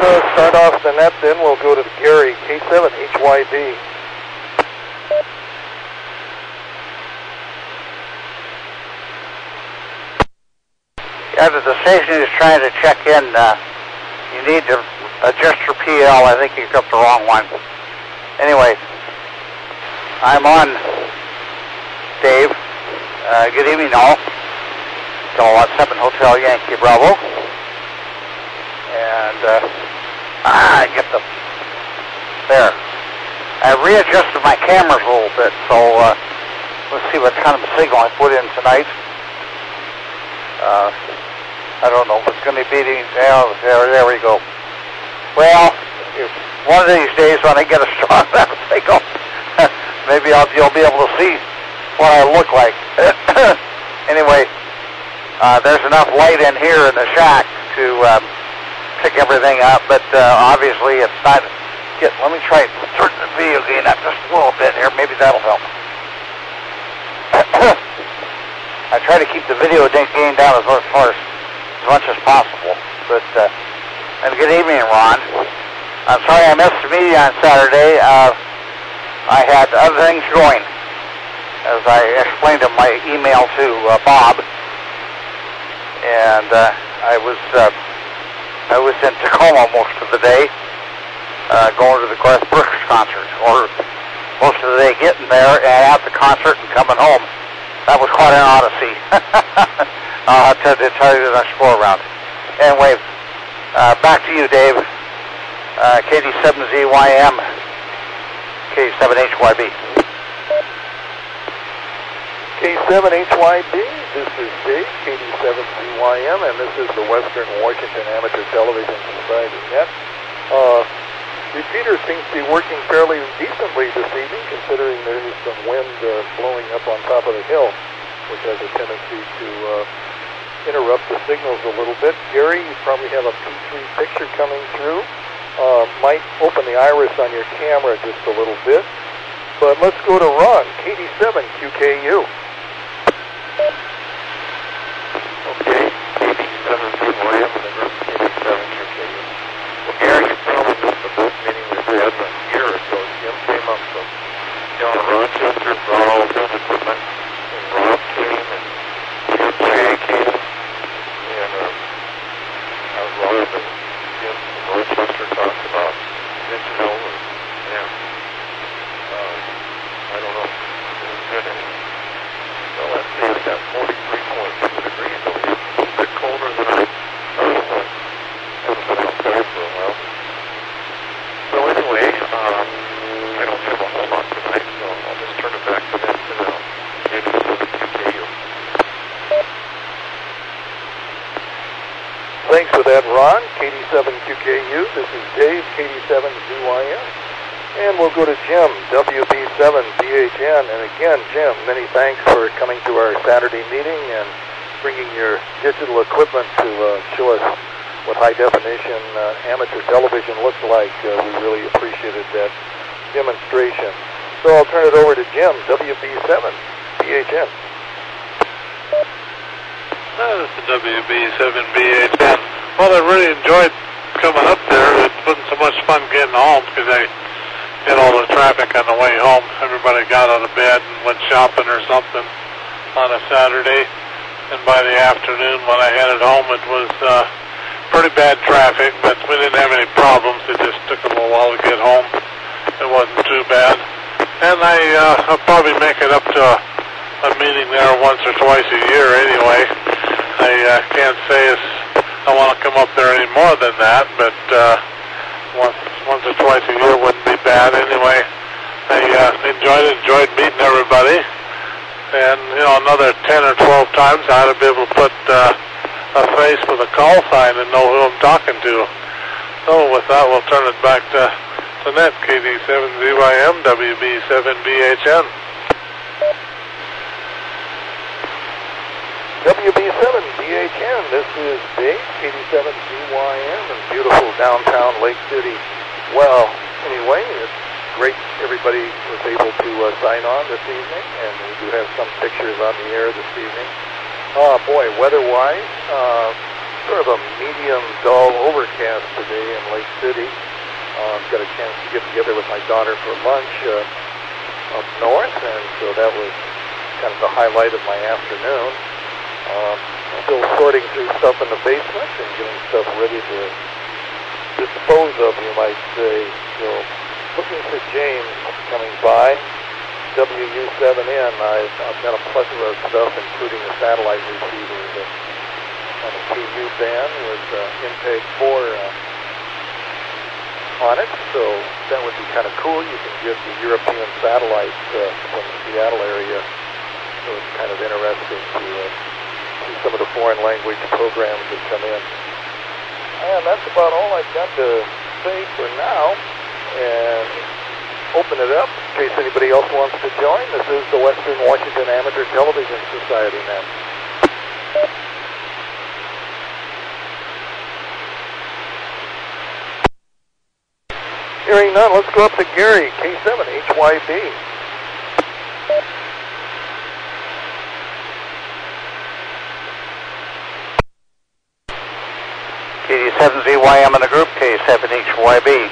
start off the net, then we'll go to Gary, K7HYD. As the station is trying to check in, you need to adjust your PL. I think you got the wrong one. Anyway, I'm on, Dave. Good evening, all. Delaware 7 Hotel Yankee Bravo. And I get the there. I readjusted my cameras a little bit, so let's see what kind of signal I put in tonight. I don't know if it's going to be beating. There we go. Well, if one of these days when I get a strong enough signal, maybe you'll be able to see what I look like. Anyway, there's enough light in here in the shack to pick everything up, but obviously it's not. Let me try to turn the video gain up just a little bit here. Maybe that'll help. I try to keep the video gain down as much as possible. But and good evening, Ron. I'm sorry I missed the meeting on Saturday. I had other things going, as I explained in my email to Bob, and I was in Tacoma most of the day, going to the Garth Brooks concert, or most of the day getting there and at the concert and coming home. That was quite an odyssey. I'll tell you the next go around. Anyway, back to you, Dave. KD7ZYM, K7HYB. K7HYB, this is Dave, KD7ZYM, and this is the Western Washington Amateur Television Society net. Repeater seems to be working fairly decently this evening, considering there is some wind blowing up on top of the hill, which has a tendency to interrupt the signals a little bit. Gary, you probably have a P3 picture coming through. Might open the iris on your camera just a little bit. But let's go to Ron, KD7QKU. Okay, KD7ZYM and the group KD7QKU. Well, Gary, you probably missed the boat meeting we had a year ago. Jim came up from down in Rochester, brought all of his equipment, and Rob came, and Jay came, and Rob and Jim from Rochester talked about digital, and yeah, I don't know, it was good anyway. So let's see, we got 43.6 degrees over here, a little bit colder than I thought. Haven't been outside for a while. So anyway, I don't have a whole lot tonight, so I'll just turn it back to that for now. KD7QKU. Thanks for that, Ron. KD7QKU. This is Dave, KD7ZYM. And we'll go to Jim, WB7BHN. And again, Jim, many thanks for coming to our Saturday meeting and bringing your digital equipment to show us what high-definition amateur television looks like. We really appreciated that demonstration. So I'll turn it over to Jim, WB7BHN. This is WB7BHN. Well, I really enjoyed coming up there. It wasn't so much fun getting home because I hit all the traffic on the way home. Everybody got out of bed and went shopping or something on a Saturday. And by the afternoon when I headed home, it was pretty bad traffic, but we didn't have any problems. It just took a little while to get home. It wasn't too bad. And I'll probably make it up to a meeting there once or twice a year anyway. I can't say I want to come up there any more than that, but once or twice a year wouldn't be bad anyway. I enjoyed meeting everybody. And, you know, another 10 or 12 times I ought to be able to put a face with a call sign and know who I'm talking to. So with that, we'll turn it back to net, KD7ZYM, WB7BHN. WB7BHN, this is Dave, KD7ZYM, in beautiful downtown Lake City. Well, anyway, it's great everybody was able to sign on this evening, and we do have some pictures on the air this evening. Boy, weather-wise, sort of a medium dull overcast today in Lake City. Got a chance to get together with my daughter for lunch up north, and so that was kind of the highlight of my afternoon. Still sorting through stuff in the basement and getting stuff ready to dispose of, you might say. So looking for James coming by. WW7ATS, I've got a plethora of stuff, including a satellite receiver on a KU band with MPEG 4 on it, so that would be kind of cool. You can get the European satellites from the Seattle area, so it's kind of interesting to see some of the foreign language programs that come in. And that's about all I've got to say for now, and open it up in case anybody else wants to join. This is the Western Washington Amateur Television Society now. Hearing none, let's go up to Gary, K7HYB. KD7ZYM in the group, K7HYB.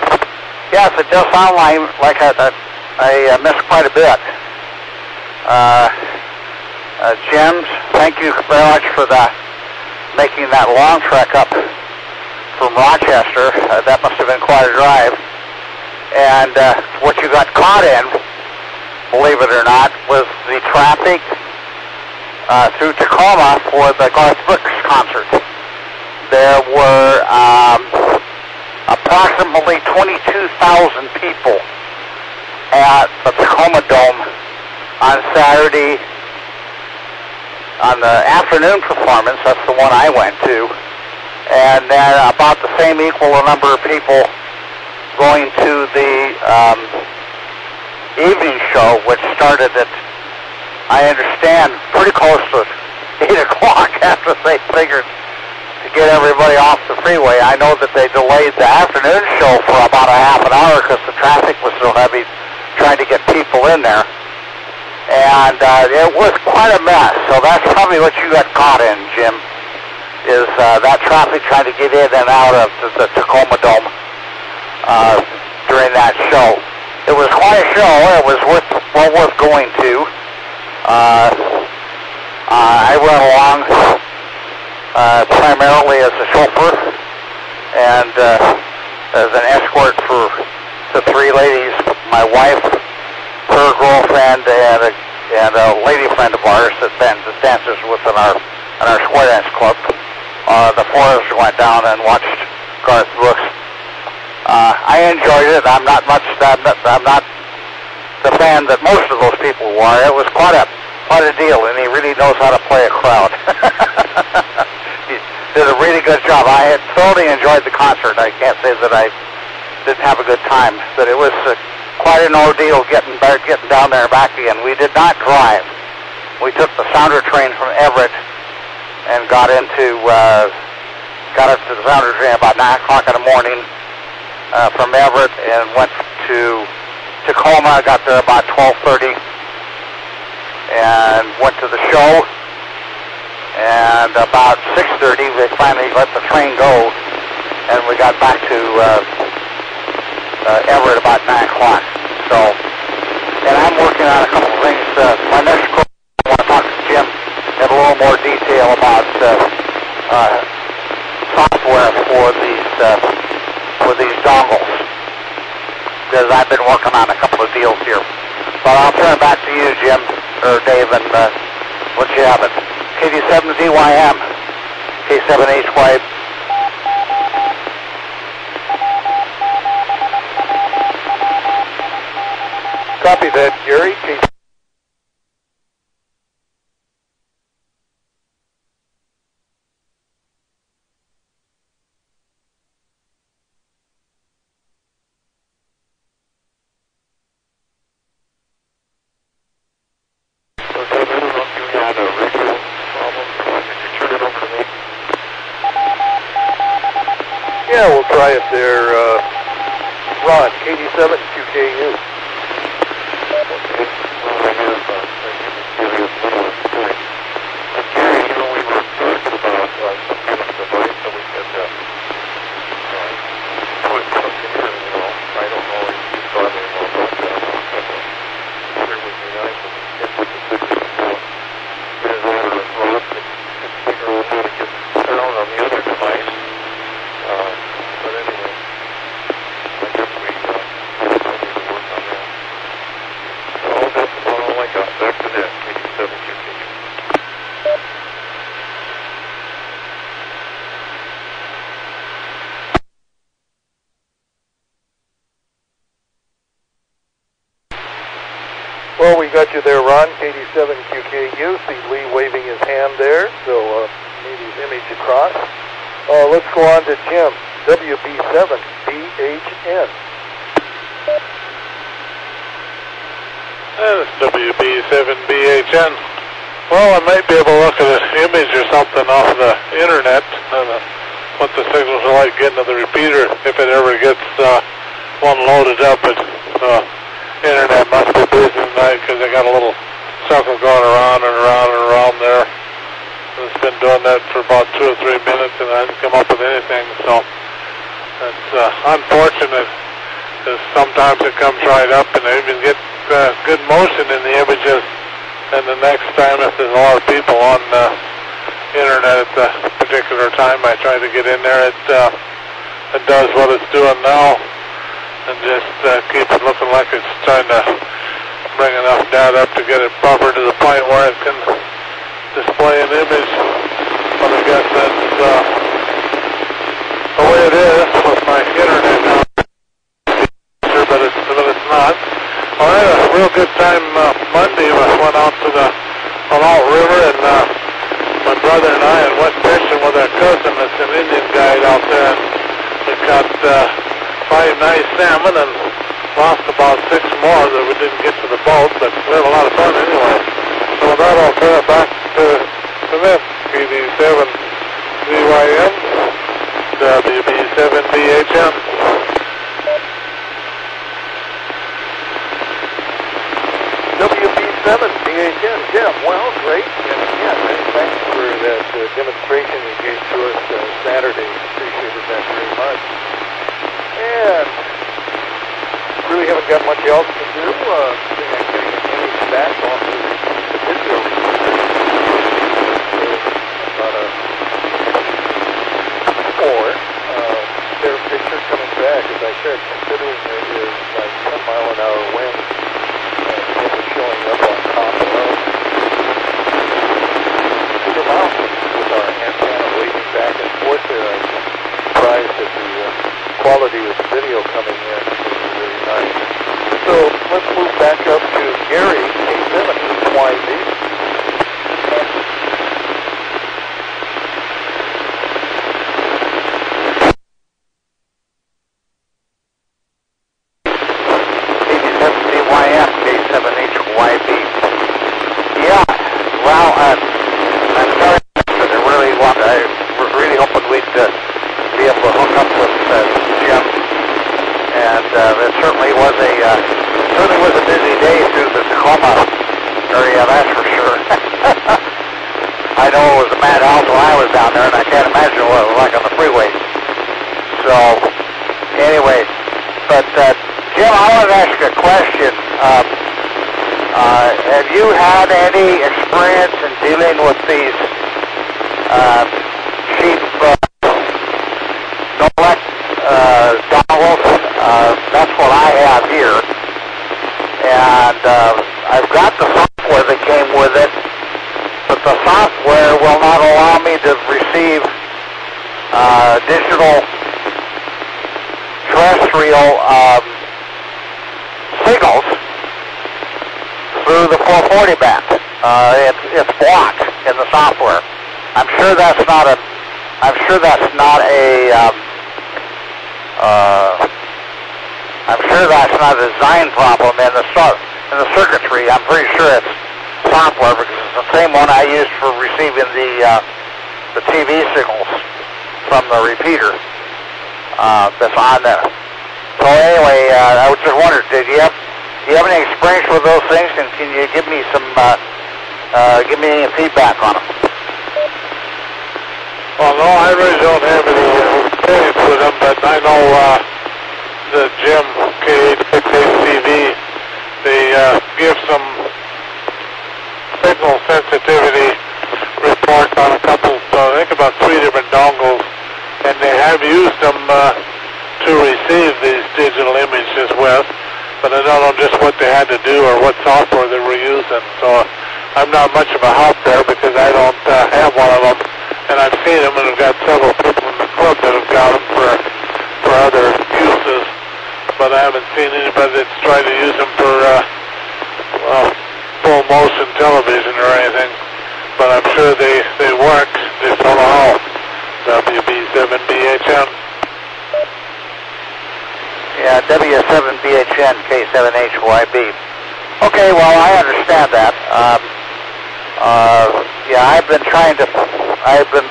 Yes, it does sound like I missed quite a bit. Jim, thank you very much for making that long trek up from Rochester. That must have been quite a drive. And what you got caught in, believe it or not, was the traffic through Tacoma for the Garth Brooks concert. There were approximately 22,000 people at the Tacoma Dome on Saturday on the afternoon performance. That's the one I went to. And then about the same equal number of people going to the evening show, which started at, I understand, pretty close to 8 o'clock after they figured to get everybody off the freeway. I know that they delayed the afternoon show for about a half an hour because the traffic was so heavy trying to get people in there. And it was quite a mess. So that's probably what you got caught in, Jim, is that traffic trying to get in and out of the Tacoma Dome during that show. It was quite a show. It was well worth going to. I went along primarily as a chauffeur and as an escort for the three ladies, my wife, her girlfriend, and a lady friend of ours that dances with in our square dance club. The four of us went down and watched Garth Brooks. I enjoyed it. I'm not the fan that most of those people were. It was quite a deal, and he really knows how to play a crowd. He did a really good job. I had thoroughly enjoyed the concert. I can't say that I didn't have a good time, but it was quite an ordeal getting down there and back again. We did not drive. We took the Sounder train from Everett and got up to the Sounder train about 9 o'clock in the morning from Everett and went to Tacoma. Got there about 12:30 and went to the show. And about 6:30, they finally let the train go, and we got back to Everett about 9 o'clock. So, and I'm working on a couple of things. My next program, I want to talk to Jim in a little more detail about software for these dongles, because I've been working on a couple of deals here. But I'll turn it back to you, Jim, or Dave, and let you have it. KD7ZYM, K7HY. Copy that, Gary. Yeah, we'll try it there. Ron, KD7QKU. Well, we got you there, Ron, KD7QKU. See Lee waving his hand there, so need his image across. Let's go on to Jim, WB7BHN. That's WB7BHN. Well, I might be able to look at an image or something off the internet and what the signals are like getting to the repeater if it ever gets one loaded up. Internet must be busy tonight because they got a little circle going around and around and around there. It's been doing that for about 2 or 3 minutes and I haven't come up with anything, so it's unfortunate because sometimes it comes right up and I even get good motion in the images, and the next time if there's a lot of people on the internet at the particular time I try to get in there, it does what it's doing now and just keep it looking like it's trying to bring enough data up to get it proper to the point where it can display an image. But I guess that's the way it is with my internet now. But it's not. Well, I had a real good time Monday. I went out to the Alt River, and my brother and I went fishing with our cousin that's an Indian guide out there, and we caught 5 nice salmon and lost about 6 more that we didn't get to the boat, but we had a lot of fun anyway. So with that, I'll turn it back to this KD7ZYM, WB7BHN. WB7BHN, Jim. Well, great. And again, many thanks for that demonstration you gave to us Saturday. Appreciated that very much. And really haven't got much else to do. Getting an image back off the video. About or their picture coming back, as I said, considering there is like 10-mile-an-hour wind showing up on top of the mountains with our antenna waving back and forth there. I'm surprised at the quality of the video coming in. It's really nice. So let's move back up to Gary, K7YB. Have you had any experience in dealing with these cheap no-elect dongles? That's what I have here. And I've got the software that came with it, but the software will not allow me to receive digital terrestrial signals through the 440 band. It's blocked in the software. I'm sure that's not a design problem in the circuitry. I'm pretty sure it's software because it's the same one I used for receiving the TV signals from the repeater that's on there. So anyway, I was just wondering, do you have any experience with those things, and can you give me give me any feedback on them? Well, no, I really don't have any experience with them, but I know the Jim K868TV, they give some signal sensitivity reports on a couple, I think about 3 different dongles, and they have used them to receive these digital images with, but I don't know just what they had to do or what software they were using, so I'm not much of a help there because I don't have one of them, and I've seen them, and I've got several people in the club that have got them for other uses, but I haven't seen anybody that's tried to use them for W7BHN K7HYB. Okay, well, I understand that. Yeah, I've been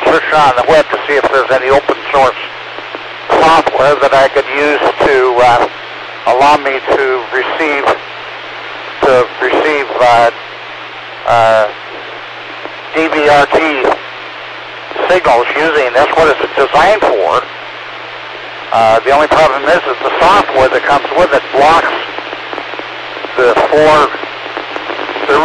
searching on the web to see if there's any open source software that I could use to allow me to receive DVRT signals using. That's what it's designed for. The only problem is that the software that comes with it blocks the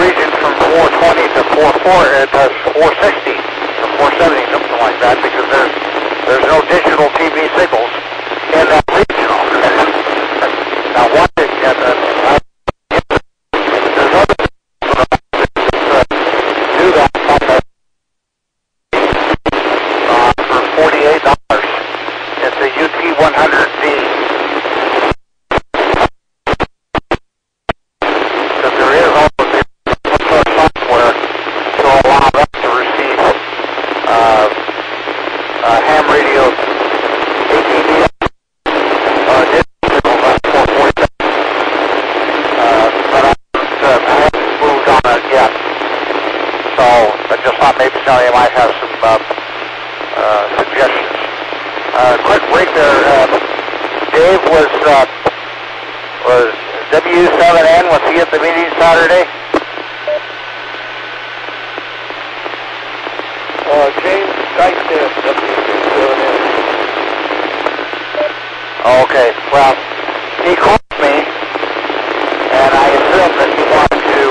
region from 420 to 460 or 470, something like that, because there's no digital TV signals in that region. Now, what there's other do that for $48. It's a UT100D. Because there is also software to allow them to receive ham radio ATV signals on 447. But I haven't moved on it yet. So I just thought maybe somebody might have some suggestions. Quick break there. Dave was W7N, was he at the meeting Saturday? James Geistan, W7N. Okay, well, he called me, and I assumed that he wanted to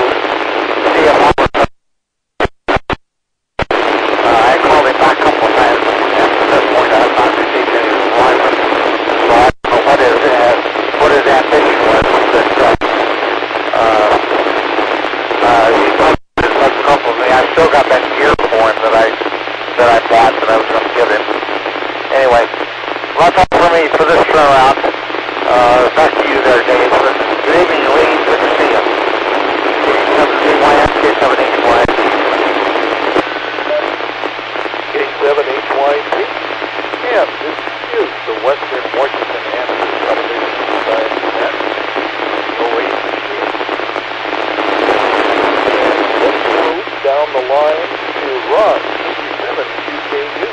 see if I was... I called him back a couple of times, and at this point I have not received any reply. So I don't know what his ambition was. He told a couple of me. I still got that gear for him that I bought that I was going to give him. Anyway, that's all for me for this turnaround. Back to you there, Dave. Good evening, Lee. Good to see you. K7HYM, K7HYM. K7HYP. And this is the Western Washington Amateur Television Society Net. OAT. And let's move down the line to Ron, 87 QKU.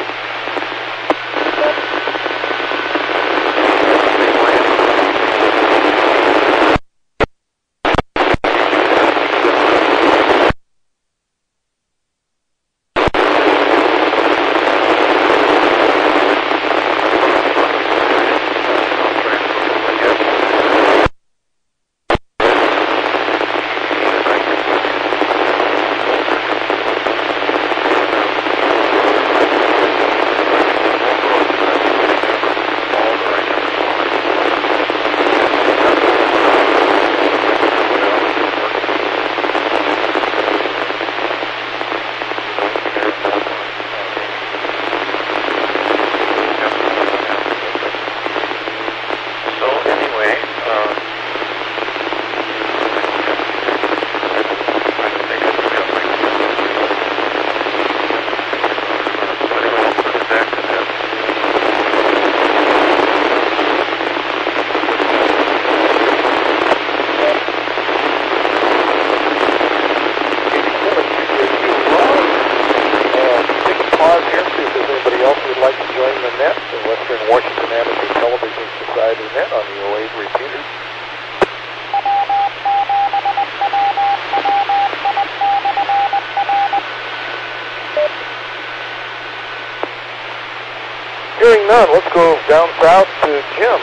Hearing none, let's go down south to Jim.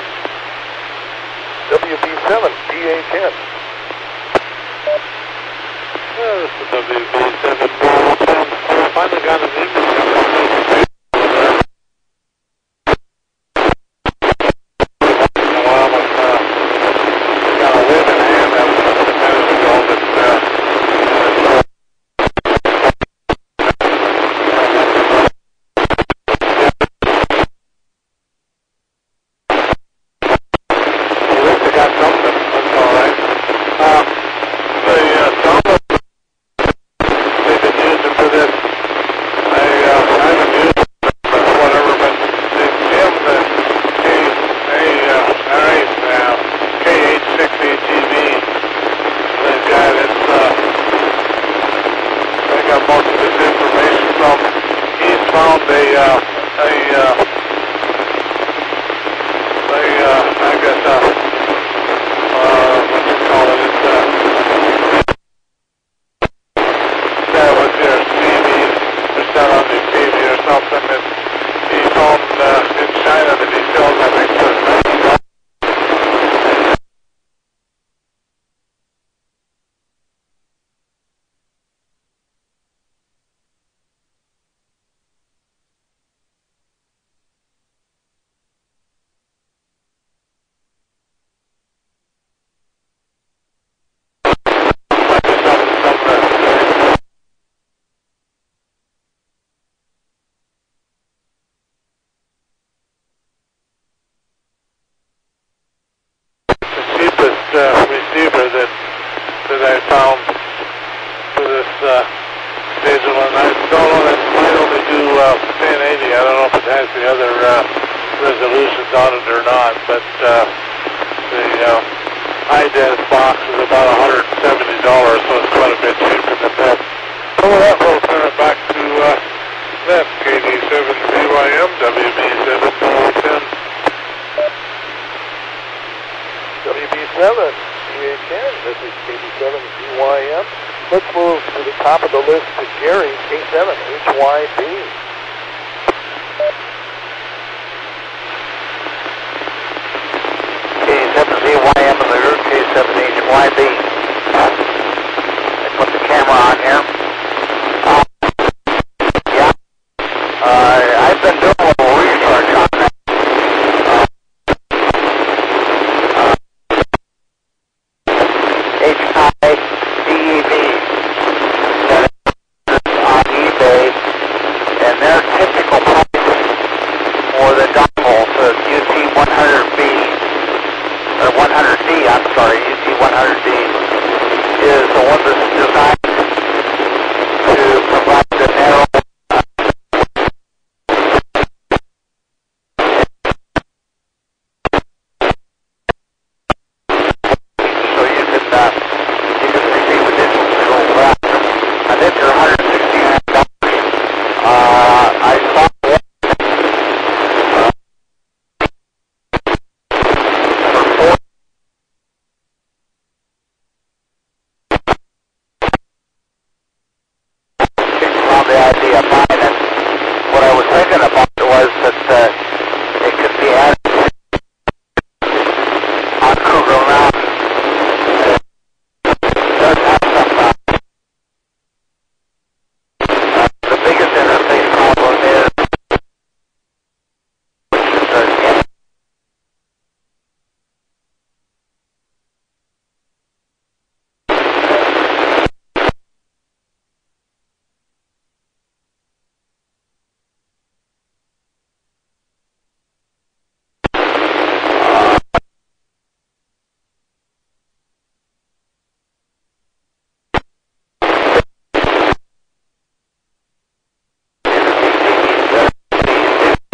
WB7BHN. This is WB7BHN. I finally got an email. I receiver that I found for this digital, and I don't know, that might only do 1080. I don't know if it has the other resolutions on it or not, but the IDES box is about $170, so it's quite a bit cheaper than that. So with that, we'll turn it back to that KD7BYM WB7ATS. WB7 BHN, this is KD7BYM. Let's move to the top of the list to Gary, K7HYB. K7ZYM in the group, K7HYB. I put the camera on here. I've been doing a little research on that. HIDEV on eBay, and their typical price for the dongle, the UT100B, or 100D, I'm sorry, UT100D, is the one that's designed to provide the narrow so you can receive additional control faster. I think they're $169. I saw one for around the idea of mine, and what I was thinking about was that it could be added on Cougar Mountain. Does have some, the biggest interface problem is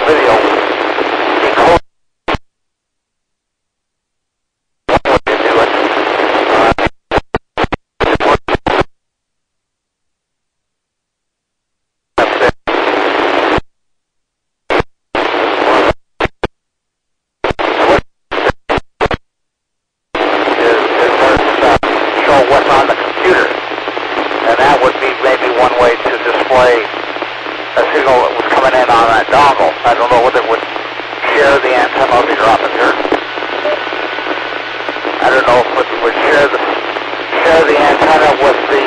video decode what you're doing. Show what's on the computer, and that would be maybe one way to display a signal that was coming in on that dongle. I don't know whether it would share the antenna. I'll be dropping here. I don't know if it would share the antenna with the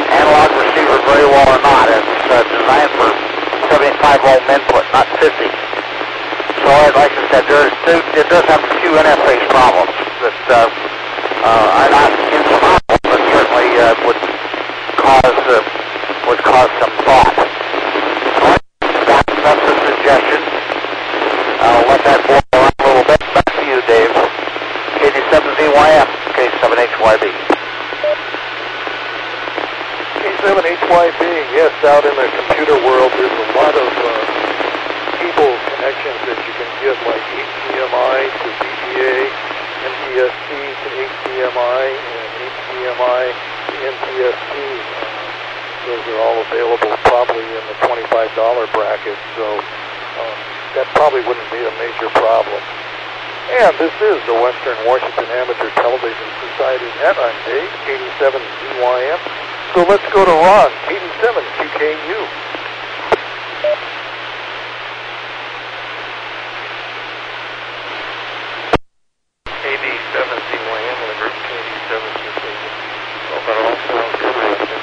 analog receiver very well or not. It's designed for 75 ohm input, not 50. So like I said, it does have a few interface problems that are not insurmountable, but certainly would cause some thought. So that's a suggestion. I'll let that boil on a little bit. Back to you, Dave. KD7ZYM, K7HYB. K7HYB, yes, out in the computer world, there's a lot of cable connections that you can get, like HDMI to VGA, NTSC to HDMI, and HDMI to NTSC. Those are all available probably in the $25 bracket, so that probably wouldn't be a major problem. And this is the Western Washington Amateur Television Society net. I'm Dave, 87 ZYM. So let's go to Ron, 87 QKU. 87 ZYM with a group 87 QKU. Well, that all sounds interesting.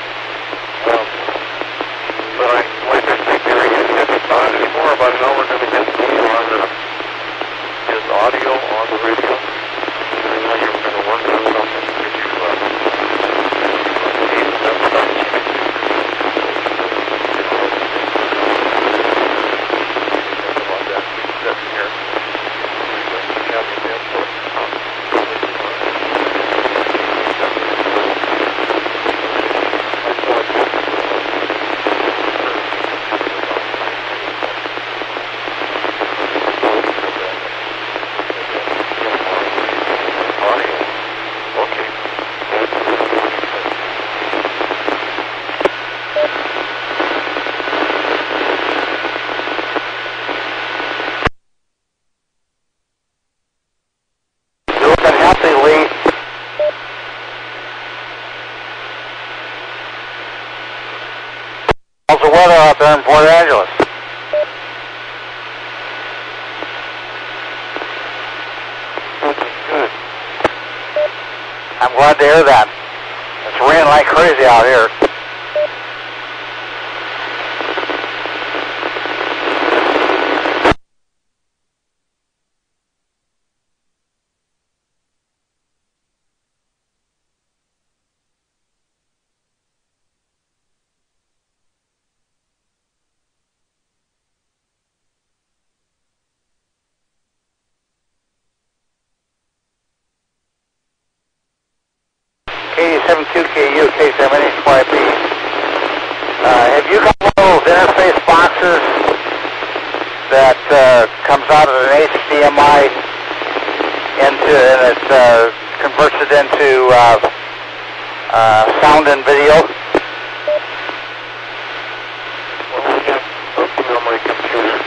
But like I say, Gary, have you thought any more about how we're going to get Neil on his audio on the radio? I know you were going to work on something. Did you How's the weather out there in Port Angeles? Good. I'm glad to hear that. It's raining like crazy out here. K72KU, K7HYB. Have you got one of those interface boxes that comes out of an HDMI into, and it converts it into sound and video? Well, I got something on my computer.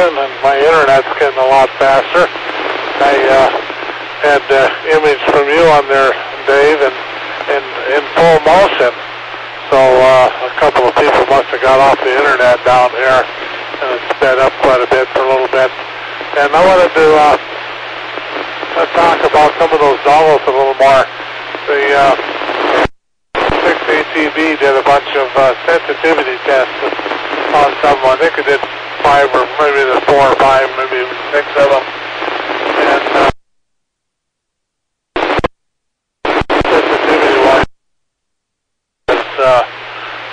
in, and my internet's getting a lot faster. I had image from you on there, Dave, and in full motion. So a couple of people must have got off the internet down here, and it sped up quite a bit for a little bit. And I wanted to talk about some of those dongles a little more. The 6ATV did a bunch of sensitivity tests on some. I think it did 5 or maybe there's 4 or 5, maybe even 6 of them. And sensitivity-wise,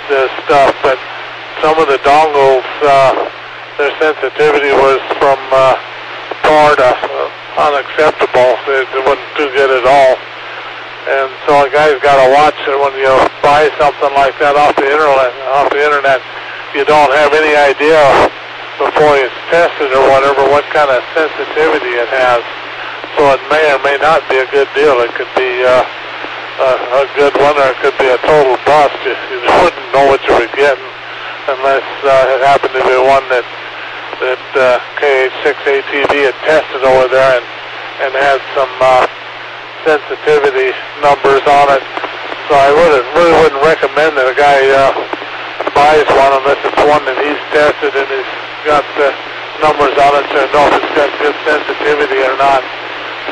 this stuff, but some of the dongles, their sensitivity was from Florida, unacceptable. It wasn't too good at all. And so a guy's got to watch it when you buy something like that off the internet. You don't have any idea before it's tested or whatever what kind of sensitivity it has. So it may or may not be a good deal. It could be a good one, or it could be a total bust. You wouldn't know what you were getting unless it happened to be one that KH6ATV had tested over there and had some sensitivity numbers on it. So I really wouldn't recommend that a guy buys one unless it's one that he's tested and he's got the numbers on it to know if it's got good sensitivity or not.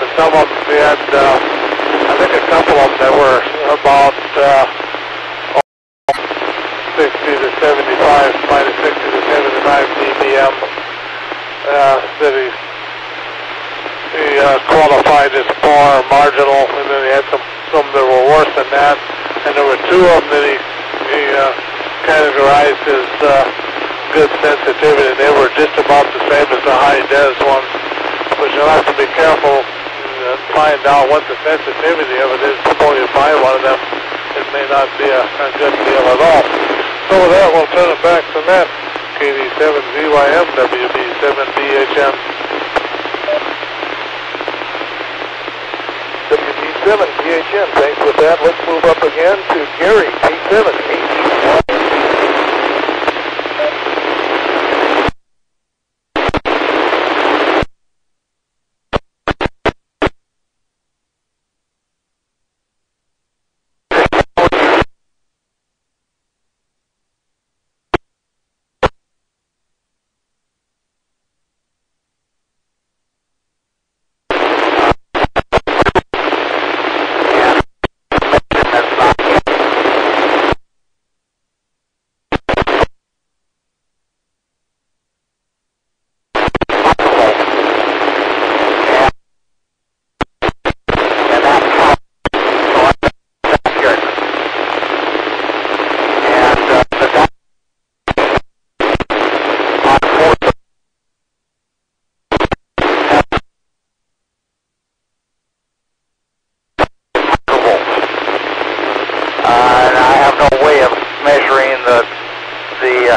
But some of them, they had, I think a couple of them that were about 60 to 75, minus 60 to 75 dBm that he qualified as far marginal, and then he had some that were worse than that, and there were 2 of them that he categorized as good sensitivity, and they were just about the same as the high-des ones, but you'll have to be careful and find out what the sensitivity of it is before you buy one of them. It may not be a good deal at all. So with that, we'll turn it back to Matt. KD7ZYM, WB7BHM. WB7BHM, thanks with that. Let's move up again to Gary, K7HY.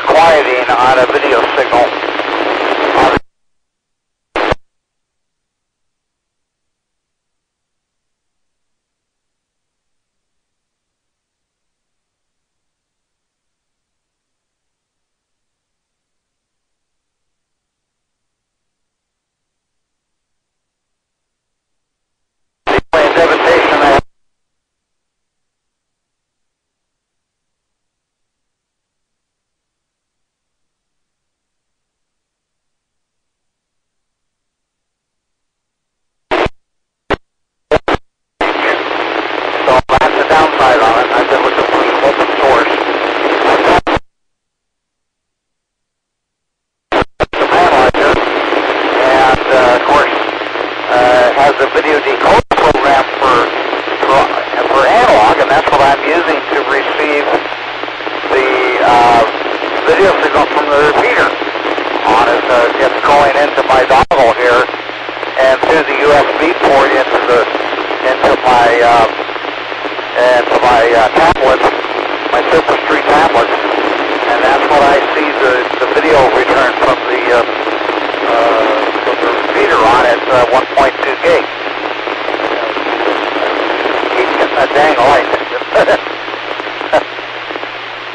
Quieting on a video signal.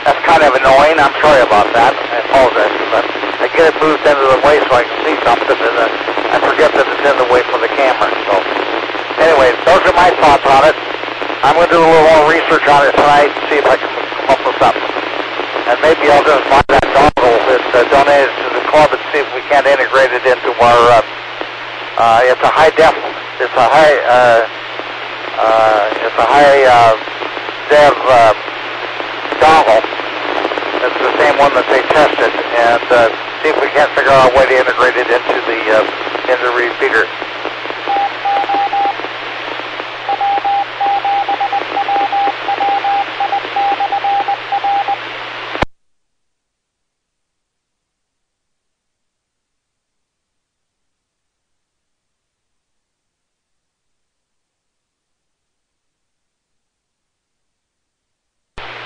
That's kind of annoying. I'm sorry about that. I apologize for that. I get it moved into the way so I can see something, and I forget that it's in the way for the camera. So, anyway, those are my thoughts on it. I'm going to do a little more research on it tonight and see if I can come up with something. And maybe I'll just buy that dongle that's donated to the club and see if we can't integrate it into our. It's a high def. It's a high dev dongle. It's the same one that they tested, and see if we can't figure out a way to integrate it into the repeater.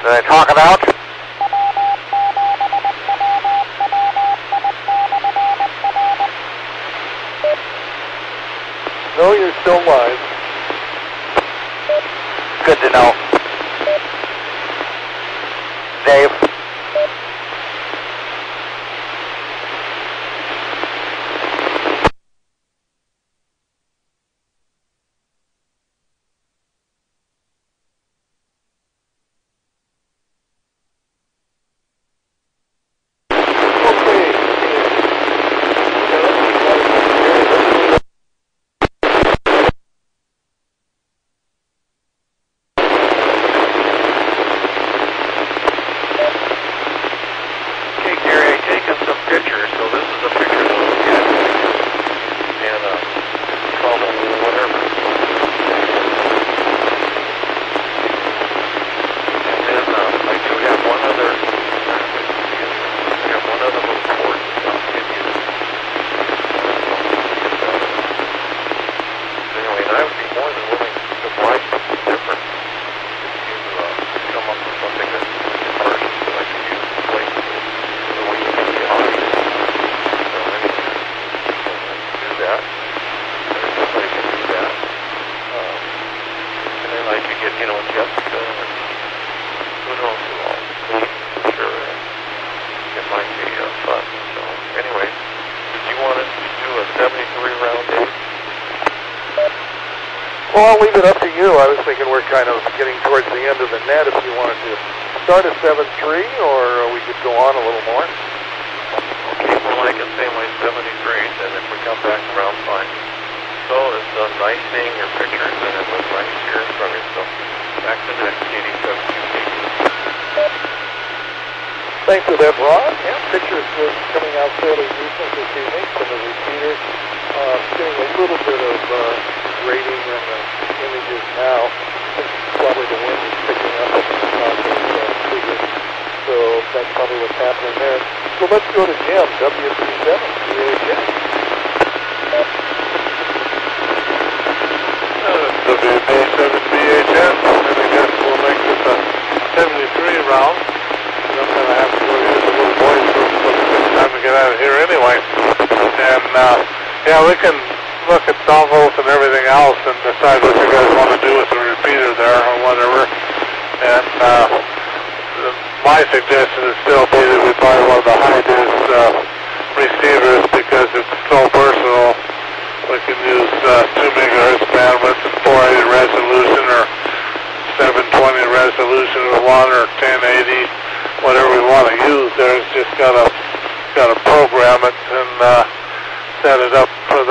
Did I talk it out? No, you're still live. Good to know. Dave? Well, I'll leave it up to you. I was thinking we're kind of getting towards the end of the net. If you wanted to start at 7.3, or we could go on a little more. Okay, well, I can say my 73, and if we come back around, fine. So it's nice seeing your pictures, and it was nice hearing from you. So back to the Katie 72. Thanks for that, Ron. Yeah, pictures were coming out fairly recent this evening from the repeater. Getting a little bit of grading in the images now. Probably the wind is picking up on those figures. So that's probably what's happening there. So let's go to Jim, WW7ATS. WW7ATS, and I guess we'll make this a 73 round. And I'm going to have to go use a little voice room so it's time to get out of here anyway. And yeah, we can look at dongles and everything else and decide what you guys want to do with the repeater there or whatever. And my suggestion is still be that we buy one of the high-dis receivers because it's so versatile. We can use 2 megahertz bandwidth and 480 resolution or 720 resolution with 1 or 1080, whatever we want to use there. It's just got to program it and set it up for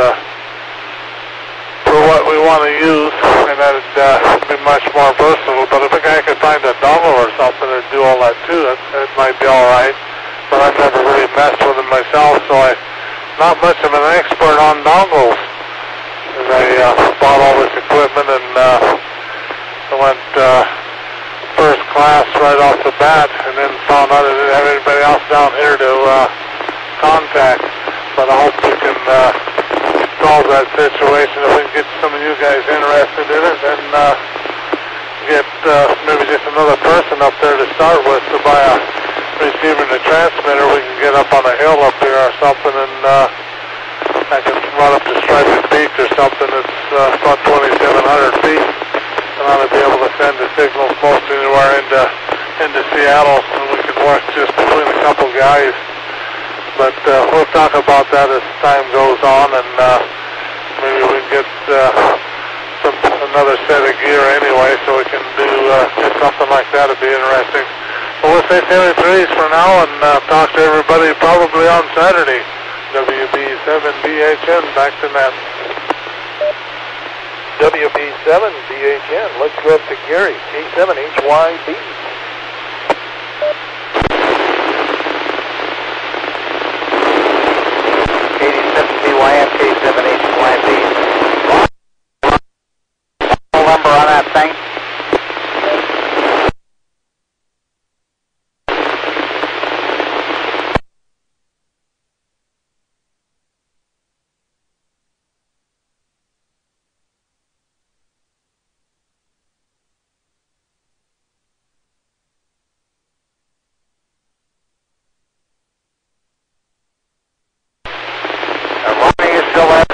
what we want to use, and that'd be much more versatile. But if a guy could find a dongle or something and do all that too, it might be all right. But I've never really messed with them myself, so I'm not much of an expert on dongles. And I bought all this equipment and I went first class right off the bat, and then found out I didn't have anybody else down here to contact. But I hope we can solve that situation. If we can get some of you guys interested in it, and get maybe just another person up there to start with to buy a receiver and a transmitter, we can get up on a hill up here or something, and I can run up to Striping Peak or something that's about 2,700 feet, and I ought to be able to send the signals most anywhere into Seattle, and we can work just between a couple guys. but we'll talk about that as time goes on, and maybe we can get another set of gear anyway, so we can do something like that. It'd be interesting. Well, we'll say Terry Threes for now, and talk to everybody probably on Saturday. WB7BHN, back to net. WB7BHN, let's go up to Gary, K7HYB. K7BYM, K7HYB. Number on that thing. Ronnie is still there.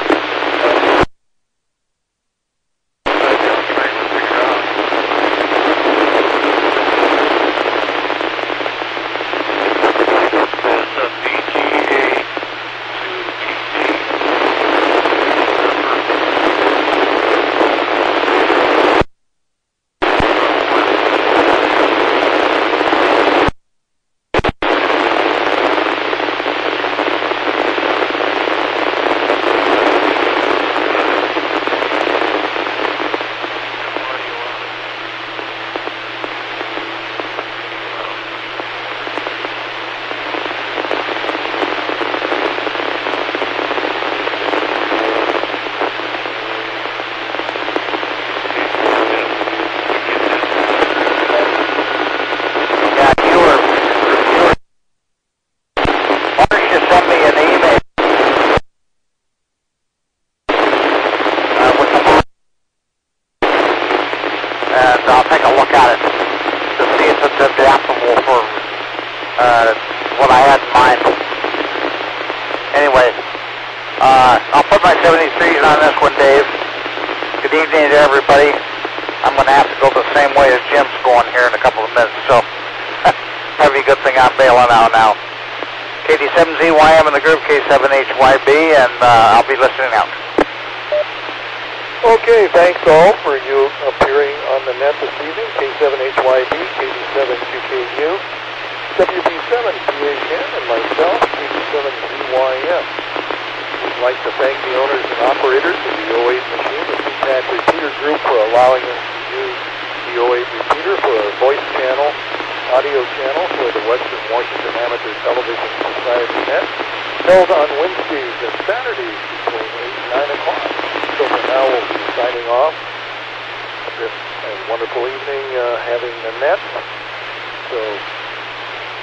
I'll take a look at it to see if it's adaptable for what I had in mind. Anyway, I'll put my 73s on this one, Dave. Good evening to everybody. I'm going to have to go the same way as Jim's going here in a couple of minutes, so probably a good thing I'm bailing out now. KD7ZYM in the group, K7HYB, and I'll be listening out. Okay, thanks all for you appearing on the net this evening. K7HYB, KD7QKU, WB7BHN, and myself, KD7ZYM. We'd like to thank the owners and operators of the 08 machine, the CTAC repeater group, for allowing us to use the 08 repeater for our voice channel, audio channel for the Western Washington Amateur Television Society net, held on Wednesdays and Saturdays between 8 and 9 o'clock. So for now, we'll be signing off. It's been a wonderful evening having the net. So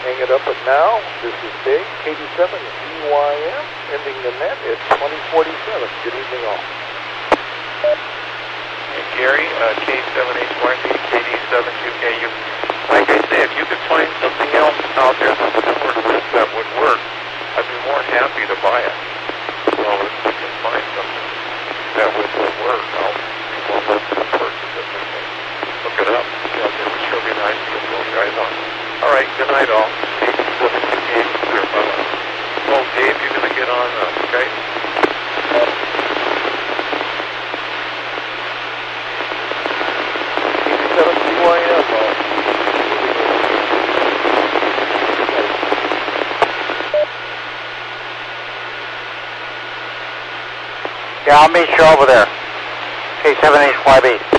hang it up at now. This is Dave, KD7ZYM, ending the net at 2047. Good evening all. Hey, Gary, K7HYB, KD7QKU. Like I say, if you could find something else out there that's similar to this that would work, I'd be more than happy to buy it. So if you can find something that would work, I'll be more than happy to purchase it. Look it up. Yeah, it would sure be nice to get those guys on. All right, good night all. Oh, Dave, you're going to get on Skype? KD7ZYM, Yeah, I'll meet you over there. K7HYB.